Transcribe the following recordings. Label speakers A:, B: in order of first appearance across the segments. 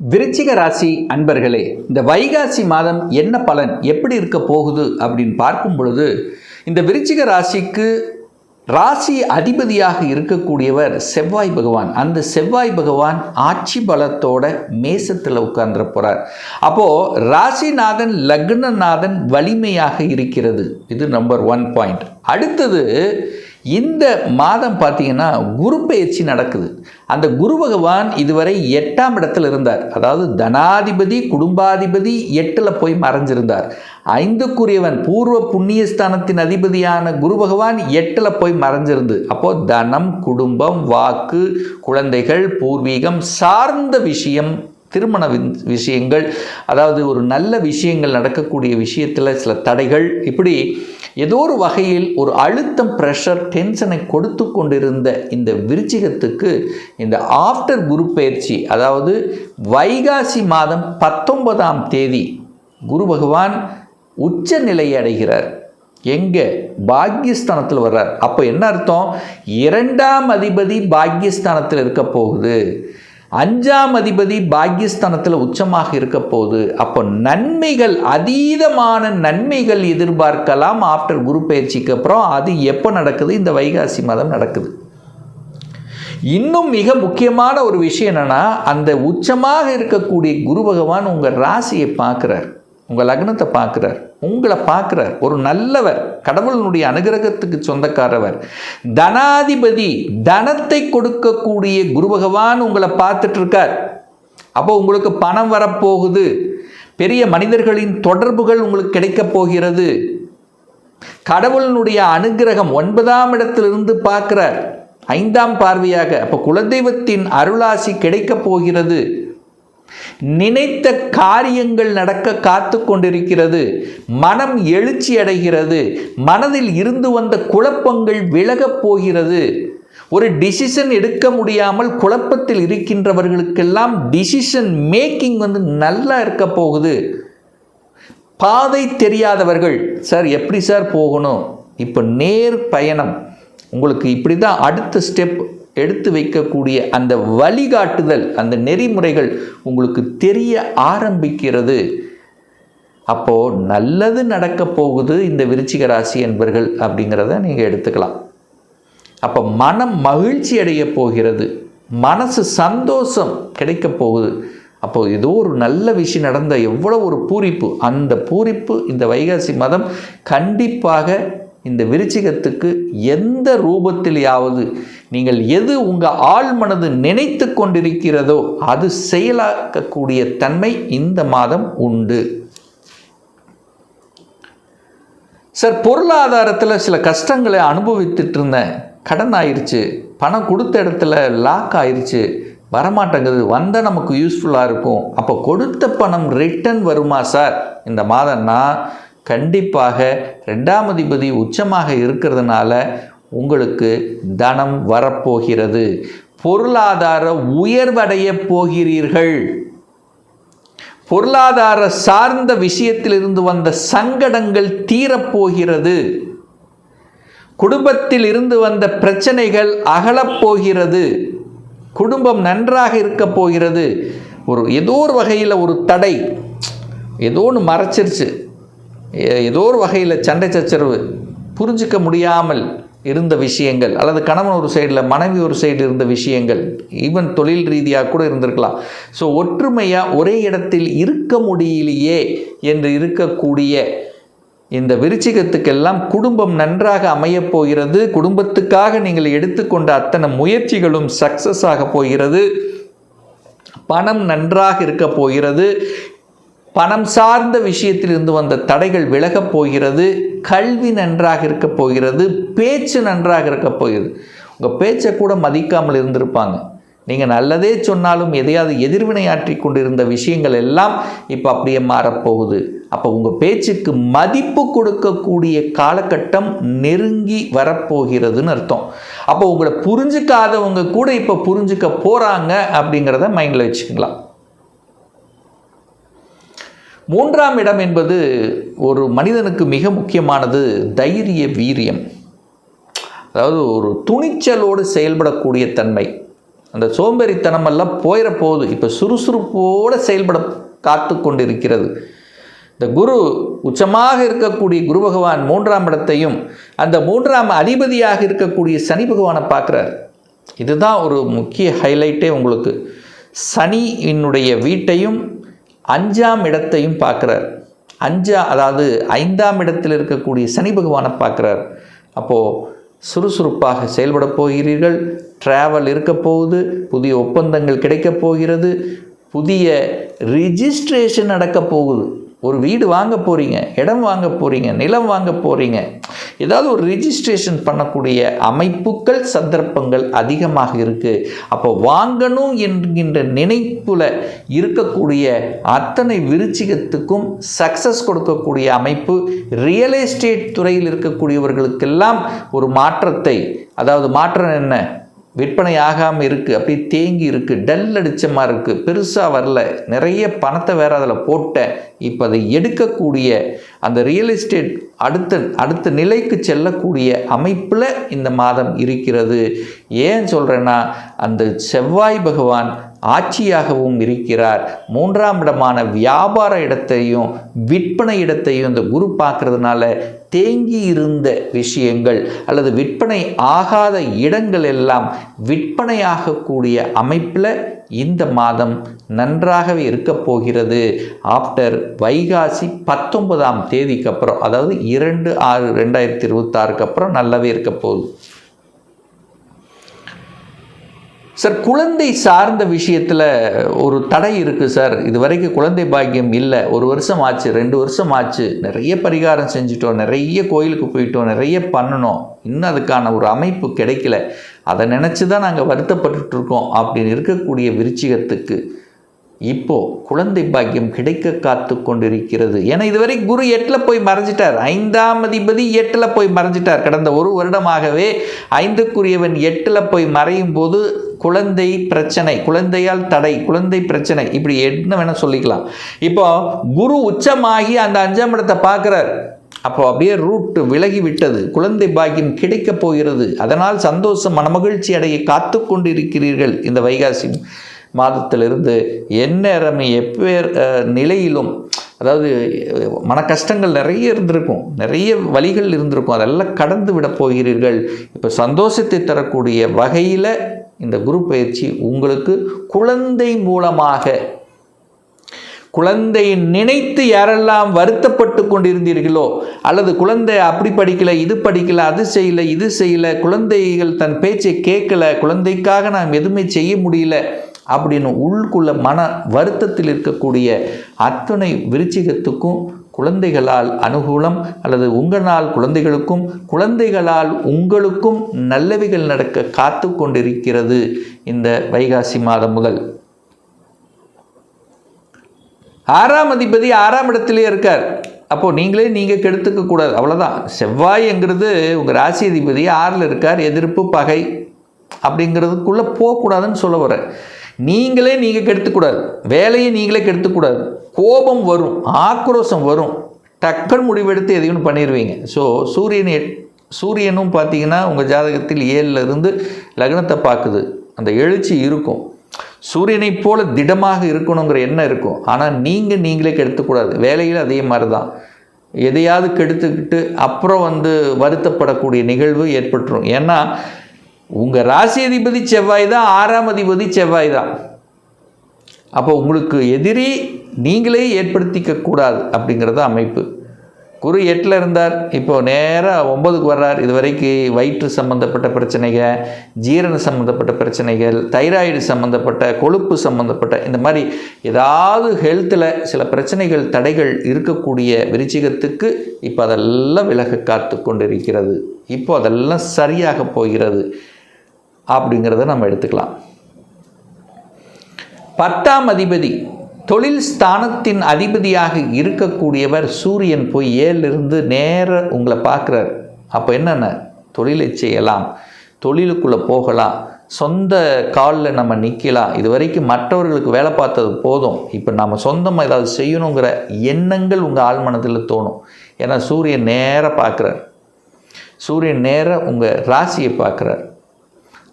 A: விருச்சிக ராசி அன்பர்களே, இந்த வைகாசி மாதம் என்ன பலன் எப்படி இருக்க போகுது அப்படின்னு பார்க்கும் பொழுது, இந்த விருச்சிக ராசிக்கு ராசி அதிபதியாக இருக்கக்கூடியவர் செவ்வாய் பகவான். அந்த செவ்வாய் பகவான் ஆட்சி பலத்தோட மேசத்தில் உட்கார்ந்துட போகிறார். அப்போது ராசிநாதன் லக்னநாதன் வலிமையாக இருக்கிறது. இது நம்பர் 1 பாயிண்ட். அடுத்தது, இந்த மாதம் பார்த்தீங்கன்னா குரு பெயர்ச்சி நடக்குது. அந்த குரு பகவான் இதுவரை 8ஆம் இடத்துல இருந்தார். அதாவது தனாதிபதி குடும்பாதிபதி 8ல் போய் மறைஞ்சிருந்தார். 5க்குரியவன் பூர்வ புண்ணியஸ்தானத்தின் அதிபதியான குரு பகவான் 8ல் போய் மறைஞ்சிருந்து. அப்போது தனம், குடும்பம், வாக்கு, குழந்தைகள், பூர்வீகம் சார்ந்த விஷயம், திருமண விஷயங்கள், அதாவது ஒரு நல்ல விஷயங்கள் நடக்கக்கூடிய விஷயத்தில் சில தடைகள், இப்படி ஏதோ ஒரு வகையில் ஒரு அழுத்தம், ப்ரெஷர், டென்ஷனை கொடுத்து கொண்டிருந்த இந்த விருச்சிகத்துக்கு இந்த ஆஃப்டர் குரு பயிற்சி, அதாவது வைகாசி மாதம் 19ஆம் தேதி குரு பகவான் உச்ச நிலையை அடைகிறார். எங்கே? பாக்யஸ்தானத்தில் வர்றார். அப்போ என்ன அர்த்தம்? 2ஆம் அதிபதி பாக்யஸ்தானத்தில் இருக்க போகுது, 5ஆம் அதிபதி பாக்யஸ்தானத்தில் உச்சமாக இருக்க போகுது. அப்போ நன்மைகள், அதீதமான நன்மைகள் எதிர்பார்க்கலாம் ஆஃப்டர் குரு பயிற்சிக்கு அப்புறம். அது எப்போ நடக்குது? இந்த வைகாசி மாதம் நடக்குது. இன்னும் மிக முக்கியமான ஒரு விஷயம் என்னென்னா, அந்த உச்சமாக இருக்கக்கூடிய குரு பகவான் உங்கள் ராசியை பார்க்குறார், உங்கள் லக்னத்தை பார்க்குறார், உங்களை பார்க்குறார். ஒரு நல்லவர், கடவுளினுடைய அனுகிரகத்துக்கு சொந்தக்காரவர், தனாதிபதி, தனத்தை கொடுக்கக்கூடிய குரு பகவான் உங்களை பார்த்துட்டு இருக்கார். அப்போ உங்களுக்கு பணம் வரப்போகுது, பெரிய மனிதர்களின் தொடர்புகள் உங்களுக்கு கிடைக்கப் போகிறது. கடவுளினுடைய அனுகிரகம் 9ஆம் இடத்திலிருந்து பார்க்கிறார், 5ஆம் பார்வையாக. அப்போ குலதெய்வத்தின் அருளாசி கிடைக்கப் போகிறது. நினைத்த காரியங்கள் நடக்க காத்து கொண்டிருக்கிறது. மனம் எழுச்சி அடைகிறது. மனதில் இருந்து வந்த குழப்பங்கள் விலகப் போகிறது. ஒரு டிசிஷன் எடுக்க முடியாமல் குழப்பத்தில் இருக்கின்றவர்களுக்கெல்லாம் டிசிஷன் மேக்கிங் நல்லா இருக்க போகுது. பாதை தெரியாதவர்கள், சார் எப்படி சார் போகணும், இப்போ நேர் பயணம், உங்களுக்கு இப்படி தான் அடுத்த ஸ்டெப் எடுத்து வைக்கக்கூடிய அந்த வழிகாட்டுதல், அந்த நெறிமுறைகள் உங்களுக்கு தெரிய ஆரம்பிக்கிறது. அப்போது நல்லது நடக்க போகுது இந்த விருச்சிக ராசி என்பர்கள் அப்படிங்கிறத நீங்கள் எடுத்துக்கலாம். அப்போ மனம் மகிழ்ச்சி அடைய போகிறது, மனசு சந்தோஷம் கிடைக்க போகுது. அப்போது ஏதோ ஒரு நல்ல விஷயம் நடந்த எவ்வளோ ஒரு பூரிப்பு, அந்த பூரிப்பு இந்த வைகாசி மாதம் கண்டிப்பாக இந்த விருச்சிகத்துக்கு எந்த ரூபத்திலேயாவது நீங்கள் எது உங்கள் ஆள் மனது நினைத்து கொண்டிருக்கிறதோ அது செயலாக்கக்கூடிய தன்மை இந்த மாதம் உண்டு. சார், பொருளாதாரத்தில் சில கஷ்டங்களை அனுபவித்துட்டு இருந்தேன், கடன் ஆயிடுச்சு, பணம் கொடுத்த இடத்துல லாக் ஆயிடுச்சு, வரமாட்டேங்குது, வந்தால் நமக்கு யூஸ்ஃபுல்லாக இருக்கும். அப்போ கொடுத்த பணம் ரிட்டர்ன் வருமா சார் இந்த மாதம்னா? கண்டிப்பாக 2ஆம் அதிபதி உச்சமாக இருக்கிறதுனால உங்களுக்கு தனம் வரப்போகிறது. பொருளாதார உயர்வடைய போகிறீர்கள். பொருளாதார சார்ந்த விஷயத்திலிருந்து வந்த சங்கடங்கள் தீரப்போகிறது. குடும்பத்தில் இருந்து வந்த பிரச்சனைகள் அகலப்போகிறது. குடும்பம் நன்றாக இருக்க போகிறது. ஏதோ ஒரு வகையில் ஒரு தடை, ஏதோ ஒன்று மறைச்சிருச்சு, ஏதோ ஒரு வகையில் சண்டை சச்சரவு, புரிஞ்சிக்க முடியாமல் இருந்த விஷயங்கள், அல்லது கணவன் ஒரு சைடில் மனைவி ஒரு சைடில் இருந்த விஷயங்கள், ஈவன் தொழில் ரீதியாக கூட இருந்திருக்கலாம். ஸோ ஒற்றுமையாக ஒரே இடத்தில் இருக்க முடியலையே என்று இருக்கக்கூடிய இந்த விருச்சிகத்துக்கெல்லாம் குடும்பம் நன்றாக அமையப் போகிறது. குடும்பத்துக்காக நீங்கள் எடுத்துக்கொண்ட அத்தனை முயற்சிகளும் சக்ஸஸ் ஆக போகிறது. பணம் நன்றாக இருக்க போகிறது. பணம் சார்ந்த விஷயத்தில் இருந்து வந்த தடைகள் விலகப் போகிறது. கல்வி நன்றாக இருக்க போகிறது. பேச்சு நன்றாக இருக்க போகிறது. உங்கள் பேச்சை கூட மதிக்காமல் இருந்திருப்பாங்க. நீங்கள் நல்லதே சொன்னாலும் எதையாவது எதிர்வினையாற்றி கொண்டிருந்த விஷயங்கள் எல்லாம் இப்போ அப்படியே மாறப்போகுது. அப்போ உங்கள் பேச்சுக்கு மதிப்பு கொடுக்கக்கூடிய காலகட்டம் நெருங்கி வரப்போகிறதுன்னு அர்த்தம். அப்போ உங்களை புரிஞ்சுக்காதவங்க கூட இப்போ புரிஞ்சுக்க போகிறாங்க அப்படிங்கிறத மைண்டில் வச்சுக்கலாம். 3ஆம் இடம் என்பது ஒரு மனிதனுக்கு மிக முக்கியமானது தைரிய வீரியம். அதாவது ஒரு துணிச்சலோடு செயல்படக்கூடிய தன்மை. அந்த சோம்பேறித்தனமெல்லாம் போயிட போகுது. இப்போ சுறுசுறுப்போடு செயல்பட காத்து கொண்டிருக்கிறது. இந்த குரு உச்சமாக இருக்கக்கூடிய குரு பகவான் 3ஆம் இடத்தையும் அந்த 3ஆம் அதிபதியாக இருக்கக்கூடிய சனி பகவானை பார்க்குறார். இதுதான் ஒரு முக்கிய ஹைலைட்டே உங்களுக்கு. சனியினுடைய வீட்டையும் 5ஆம் இடத்தையும் பார்க்குறார். அதாவது 5ஆம் இடத்தில் இருக்கக்கூடிய சனி பகவானை பார்க்குறார். அப்போது சுறுசுறுப்பாக செயல்பட போகிறீர்கள். ட்ராவல் இருக்க போகுது, புதிய ஒப்பந்தங்கள் கிடைக்கப் போகிறது, புதிய ரிஜிஸ்ட்ரேஷன் நடக்க போகுது. ஒரு வீடு வாங்க போகிறீங்க, இடம் வாங்க போகிறீங்க, நிலம் வாங்க போகிறீங்க, ஏதாவது ஒரு ரிஜிஸ்ட்ரேஷன் பண்ணக்கூடிய அமைப்புகள் சந்தர்ப்பங்கள் அதிகமாக இருக்குது. அப்போ வாங்கணும் என்கின்ற நினைப்புல இருக்கக்கூடிய அத்தனை விருச்சிகத்துக்கும் சக்ஸஸ் கொடுக்கக்கூடிய அமைப்பு. ரியல் எஸ்டேட் துறையில் இருக்கக்கூடியவர்களுக்கெல்லாம் ஒரு மாற்றத்தை, அதாவது மாற்றம் என்ன, விற்பனை ஆகாமல் இருக்குது, அப்படி தேங்கி இருக்குது, டல் அடித்த மாதிரி இருக்குது, பெருசாக வரல, நிறைய பணத்தை வேறு அதில் போட்டேன், இப்போ அதை எடுக்கக்கூடிய அந்த ரியல் எஸ்டேட் அடுத்த நிலைக்கு செல்லக்கூடிய அமைப்பில் இந்த மாதம் இருக்கிறது. ஏன் சொல்கிறேன்னா, அந்த செவ்வாய் பகவான் ஆட்சியாகவும் இருக்கிறார். 3ஆம் இடமான வியாபார இடத்தையும் விற்பனை இடத்தையும் இந்த குரு பார்க்கறதுனால தேங்கி இருந்த விஷயங்கள் அல்லது விற்பனை ஆகாத இடங்கள் எல்லாம் விற்பனையாகக்கூடிய அமைப்பில் இந்த மாதம் நன்றாகவே இருக்க போகிறது. ஆஃப்டர் வைகாசி 19ஆம் தேதிக்கு அப்புறம், அதாவது 2/6/2026 அப்புறம் நல்லாவே இருக்க போகுது. சார், குழந்தை சார்ந்த விஷயத்தில் ஒரு தடை இருக்குது சார். இது வரைக்கும் குழந்தை பாக்கியம் இல்லை, 1 வருஷம் ஆச்சு, 2 வருஷம் ஆச்சு, நிறைய பரிகாரம் செஞ்சிட்டோம், நிறைய கோயிலுக்கு போயிட்டோம், நிறைய பண்ணணும், இன்னும் அதுக்கான ஒரு அமைப்பு கிடைக்கல, அதை நினச்சி தான் நாங்கள் வருத்தப்பட்டுருக்கோம் அப்படின்னு இருக்கக்கூடிய விருச்சிகத்துக்கு இப்போது குழந்தை பாக்கியம் கிடைக்க காத்து கொண்டிருக்கிறது. ஏன்னா இதுவரை குரு 8ல் போய் மறைஞ்சிட்டார். 5ஆம் அதிபதி 8ல் போய் மறைஞ்சிட்டார். கடந்த 1 வருடமாகவே 5க்குரியவன் 8ல் போய் மறையும் போது குழந்தை பிரச்சனை, குழந்தையால் தடை, குழந்தை பிரச்சனை, இப்படி என்ன வேணால் சொல்லிக்கலாம். இப்போ குரு உச்சமாகி அந்த 5ஆம் இடத்தை பார்க்குறார். அப்போ அப்படியே ரூட் விலகி விட்டது, குழந்தை பாக்கியம் கிடைக்கப் போகிறது. அதனால் சந்தோஷம், மனமகிழ்ச்சி அடைய காத்து கொண்டிருக்கிறீர்கள். இந்த வைகாசி மாதத்திலிருந்து எந்நேரமே எப்பேர் நிலையிலும், அதாவது மன கஷ்டங்கள் நிறைய இருந்திருக்கும், நிறைய வழிகள் இருந்திருக்கும், அதெல்லாம் கடந்து விட போகிறீர்கள். இப்போ சந்தோஷத்தை தரக்கூடிய வகையில் இந்த குரு பயிற்சி உங்களுக்கு குழந்தை மூலமாக, குழந்தையை நினைத்து யாரெல்லாம் வருத்தப்பட்டு கொண்டிருந்தீர்களோ, அல்லது குழந்தை அப்படி படிக்கலை, இது படிக்கலை, அது செய்யலை, இது செய்யலை, குழந்தைகள் தன் பேச்சை கேட்கலை, குழந்தைக்காக நாம் எதுவுமே செய்ய முடியல அப்படின்னு உள்ளுக்குள்ள மன வருத்தத்தில் இருக்கக்கூடிய அத்தனை விருச்சிகத்துக்கும் குழந்தைகளால் அனுகூலம், அல்லது உங்களால் குழந்தைகளுக்கும் குழந்தைகளால் உங்களுக்கும் நல்லவைகள் நடக்க காத்து கொண்டிருக்கிறது இந்த வைகாசி மாதம் முதல். 6ஆம் அதிபதி 6ஆம் இடத்திலே இருக்கார். அப்போது நீங்கள் கெடுத்துக்க கூடாது, அவ்வளோதான். செவ்வாய்ங்கிறது உங்கள் ராசி அதிபதி 6ல் இருக்கார். எதிர்ப்பு, பகை அப்படிங்கிறதுக்குள்ளே போகக்கூடாதுன்னு சொல்ல வரேன். நீங்கள் கெடுத்துக்கூடாது, வேலையை நீங்களே கெடுத்துக்கூடாது. கோபம் வரும், ஆக்ரோஷம் வரும், டக்குன்னு முடிவெடுத்து எதையும் பண்ணிடுவீங்க. ஸோ சூரியனும் பார்த்தீங்கன்னா உங்கள் ஜாதகத்தில் 7ல் இருந்து லக்னத்தை பார்க்குது. அந்த எழுச்சி இருக்கும், சூரியனை போல திடமாக இருக்கணுங்கிற எண்ணம் இருக்கும். ஆனால் நீங்களே கெடுத்துக்கூடாது. வேலையில் அதே மாதிரி தான், எதையாவது கெடுத்துக்கிட்டு அப்புறம் வருத்தப்படக்கூடிய நிகழ்வு ஏற்பட்டுரும். ஏன்னா உங்கள் ராசி அதிபதி செவ்வாய் தான், 6ஆம் அதிபதி செவ்வாய் தான். அப்போ உங்களுக்கு எதிரி நீங்களே ஏற்படுத்திக்க கூடாது அப்படிங்கிறது அமைப்பு. குரு 8ல் இருந்தார், இப்போது நேராக 9க்கு வர்றார். இது வரைக்கும் வயிற்று சம்மந்தப்பட்ட பிரச்சனைகள், ஜீரண சம்மந்தப்பட்ட பிரச்சனைகள், தைராய்டு சம்மந்தப்பட்ட, கொழுப்பு சம்மந்தப்பட்ட, இந்த மாதிரி ஏதாவது ஹெல்த்தில் சில பிரச்சனைகள், தடைகள் இருக்கக்கூடிய விருச்சிகத்துக்கு இப்போ அதெல்லாம் விலக காத்து கொண்டிருக்கிறது. இப்போ அதெல்லாம் சரியாக போகிறது அப்படிங்கிறத நம்ம எடுத்துக்கலாம். 10ஆம் அதிபதி தொழில் ஸ்தானத்தின் அதிபதியாக இருக்கக்கூடியவர் சூரியன் போய் 7லிருந்து நேர உங்களை பார்க்குறார். அப்போ என்னென்ன தொழிலை செய்யலாம், தொழிலுக்குள்ளே போகலாம், சொந்த காலில் நம்ம நிற்கலாம். இது வரைக்கும் மற்றவர்களுக்கு வேலை பார்த்தது போதும், இப்போ நம்ம சொந்தமாக ஏதாவது செய்யணுங்கிற எண்ணங்கள் உங்கள் ஆழ்மனத்தில் தோணும். ஏன்னா சூரியன் நேராக பார்க்குறார், சூரியன் நேராக உங்கள் ராசியை பார்க்குறார்.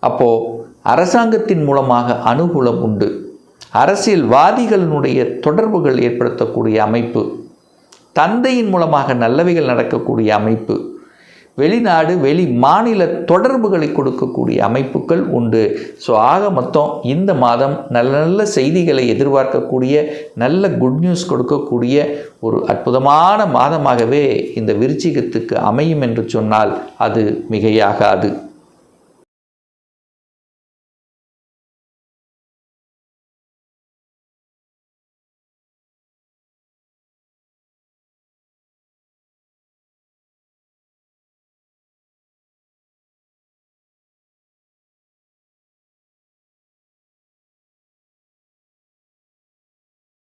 A: அப்போது அரசாங்கத்தின் மூலமாக அனுகூலம் உண்டு. அரசியல்வாதிகளினுடைய தொடர்புகள் ஏற்படுத்தக்கூடிய அமைப்பு, தந்தையின் மூலமாக நல்லவைகள் நடக்கக்கூடிய அமைப்பு, வெளிநாடு வெளி மாநில தொடர்புகளை கொடுக்கக்கூடிய அமைப்புகள் உண்டு. ஸோ ஆக மொத்தம் இந்த மாதம் நல்ல நல்ல செய்திகளை எதிர்பார்க்கக்கூடிய, நல்ல குட் நியூஸ் கொடுக்கக்கூடிய ஒரு அற்புதமான மாதமாகவே இந்த விருச்சிகத்துக்கு அமையும் என்று சொன்னால் அது மிகையாகாது.